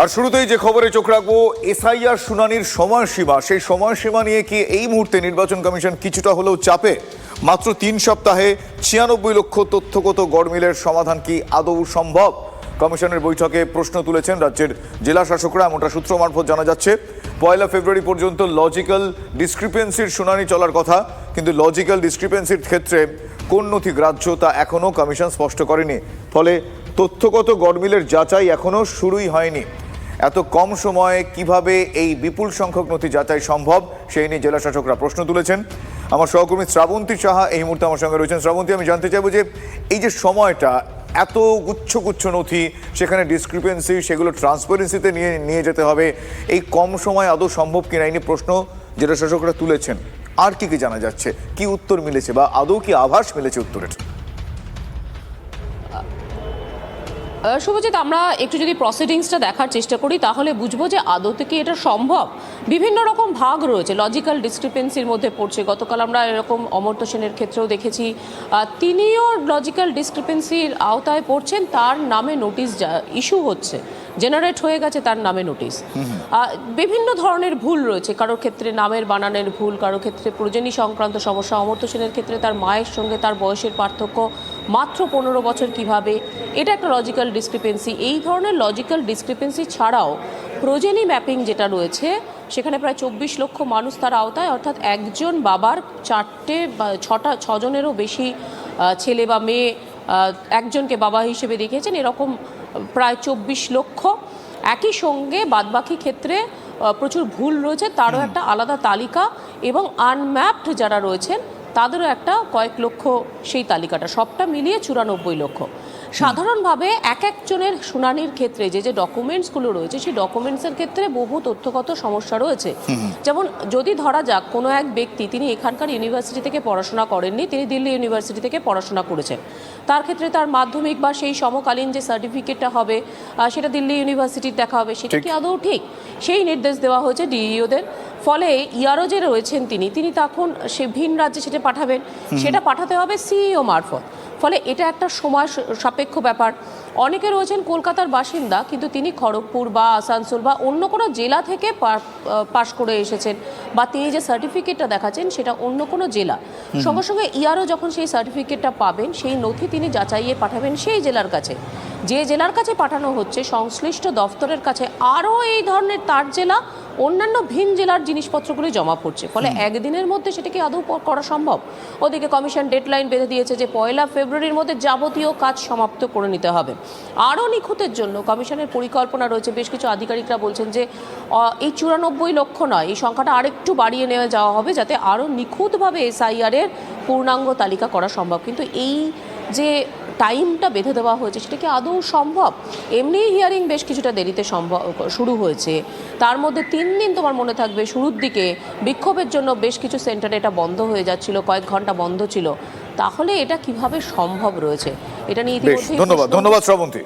আর শুরুতেই যে খবরে চোখ রাখবো, এসআইআর শুনানির সময়সীমা, সেই সময়সীমা নিয়ে কি এই মুহূর্তে নির্বাচন কমিশন কিছুটা হলেও চাপে? মাত্র 3 সপ্তাহে 96 লক্ষ তথ্যগত গড়মিলের সমাধান কি আদৌ সম্ভব? কমিশনের বৈঠকে প্রশ্ন তুলেছেন রাজ্যের জেলা শাসকরা, এমনটা সূত্র মারফত জানা যাচ্ছে। 1 ফেব্রুয়ারি পর্যন্ত লজিক্যাল ডিসক্রিপেন্সির শুনানি চলার কথা, কিন্তু লজিক্যাল ডিসক্রিপেন্সির ক্ষেত্রে কোন নথি গ্রাহ্য তা এখনও কমিশন স্পষ্ট করেনি। ফলে তথ্যগত গড়মিলের যাচাই এখনও শুরুই হয়নি। এত কম সময়ে কিভাবে এই বিপুল সংখ্যক নথি যাচাই সম্ভব, সেই নিয়ে জেলা শাসকরা প্রশ্ন তুলেছেন। আমার সহকর্মী শ্রাবন্তী সাহা এই মুহূর্তে আমার সঙ্গে রয়েছেন। শ্রাবন্তী, আমি জানতে চাইবো যে এই যে সময়টা, এত গুচ্ছ গুচ্ছ নথি, সেখানে ডিসক্রিপেন্সি, সেগুলো ট্রান্সপারেন্সিতে নিয়ে যেতে হবে, এই কম সময় আদৌ সম্ভব কিনা এই নিয়ে প্রশ্ন জেলা শাসকরা তুলেছেন। আর কি কি জানা যাচ্ছে, কি উত্তর মিলেছে বা আদৌ কি আভাস মিলেছে উত্তরের? শুভজিৎ, আমরা একটু যদি প্রসিডিংসটা দেখার চেষ্টা করি তাহলে বুঝবো যে আদৌ কি এটা সম্ভব। বিভিন্ন রকম ভাগ রয়েছে, লজিক্যাল ডিসক্রিপেন্সির মধ্যে পড়ছে। গতকাল আমরা এরকম অমর্ত্য সেনের ক্ষেত্রেও দেখেছি, তিনিও লজিক্যাল ডিসক্রিপেন্সির আওতায় পড়ছেন, তার নামে নোটিশ ইস্যু হচ্ছে, জেনারেট হয়ে গেছে তার নামে নোটিশ। বিভিন্ন ধরনের ভুল রয়েছে, কারোর ক্ষেত্রে নামের বানানের ভুল, কারোর ক্ষেত্রে প্রজনী সংক্রান্ত সমস্যা। অমর্ত্য সেনের ক্ষেত্রে তার মায়ের সঙ্গে তার বয়সের পার্থক্য মাত্র 15 বছর কিভাবে, এটা একটা লজিক্যাল ডিসক্রিপেন্সি। এই ধরনের লজিক্যাল ডিসক্রিপেন্সি ছাড়াও প্রজনী ম্যাপিং যেটা রয়েছে, সেখানে প্রায় 24 লক্ষ মানুষ তার আওতায়, অর্থাৎ একজন বাবার 4টে বা 6জনেরও বেশি ছেলে বা মেয়ে একজনকে বাবা হিসেবে দেখিয়েছেন, এরকম প্রায় 24 লক্ষ। একই সঙ্গে বাদবাকি ক্ষেত্রে প্রচুর ভুল রয়েছে, তারও একটা আলাদা তালিকা, এবং আনম্যাপড যারা রয়েছেন তাদেরও একটা কয়েক লক্ষ, সেই তালিকাটা সবটা মিলিয়ে 94 লক্ষ। সাধারণভাবে এক একজনের শুনানির ক্ষেত্রে যে যে ডকুমেন্টসগুলো রয়েছে, সেই ডকুমেন্টসের ক্ষেত্রে বহু তথ্যগত সমস্যা রয়েছে। যেমন যদি ধরা যাক কোনো এক ব্যক্তি, তিনি এখানকার ইউনিভার্সিটি থেকে পড়াশোনা করেননি, তিনি দিল্লি ইউনিভার্সিটি থেকে পড়াশোনা করেছেন, তার ক্ষেত্রে তার মাধ্যমিক বা সেই সমকালীন যে সার্টিফিকেটটা হবে সেটা দিল্লি ইউনিভার্সিটির দেখা হবে, সেটা কি আদৌ ঠিক? সেই নির্দেশ দেওয়া হয়েছে ডিইওদের। ফলে ইআরও যে রয়েছেন তিনি তখন সে ভিন রাজ্যে সেটা পাঠাবেন, সেটা পাঠাতে হবে সিইও মারফত। ফলে এটা একটা সময় সাপেক্ষ ব্যাপার। অনেকে রয়েছেন কলকাতার বাসিন্দা, কিন্তু তিনি খড়গপুর বা আসানসোল বা অন্য কোনো জেলা থেকে পাশ করে এসেছেন, বা তিনি যে সার্টিফিকেটটা দেখাচ্ছেন সেটা অন্য কোনো জেলা। সঙ্গে সঙ্গে ইআরও যখন সেই সার্টিফিকেটটা পাবেন, সেই নথি তিনি যাচাইয়ে পাঠাবেন সেই জেলার কাছে। যে জেলার কাছে পাঠানো হচ্ছে, সংশ্লিষ্ট দফতরের কাছে আরও এই ধরনের তার জেলা, অন্যান্য ভিন জেলার জিনিসপত্রগুলি জমা পড়ছে। ফলে একদিনের মধ্যে সেটাকে আদৌ করা সম্ভব? ওদিকে কমিশন ডেডলাইন বেঁধে দিয়েছে যে 1 ফেব্রুয়ারির মধ্যে যাবতীয় কাজ সমাপ্ত করে নিতে হবে। আরও নিখুঁতের জন্য কমিশনের পরিকল্পনা রয়েছে। বেশ কিছু আধিকারিকরা বলছেন যে এই 94 লক্ষ নয়, এই সংখ্যাটা আরেকটু বাড়িয়ে নেওয়া যাওয়া হবে, যাতে আরও নিখুঁতভাবে এসআইআরের পূর্ণাঙ্গ তালিকা করা সম্ভব। কিন্তু এই যে টাইমটা বেঁধে দেওয়া হয়েছে, সেটা কি আদৌ সম্ভব? এমনি হিয়ারিং বেশ কিছুটা দেরিতে শুরু হয়েছে, তার মধ্যে 3 দিন তোমার মনে থাকবে শুরুর দিকে বিক্ষোভের জন্য বেশ কিছু সেন্টারে এটা বন্ধ হয়ে যাচ্ছিল, কয়েক ঘন্টা বন্ধ ছিল। তাহলে এটা কিভাবে সম্ভব রয়েছে, এটা নিয়ে ইতিমধ্যে। ধন্যবাদ শ্রাবন্তী।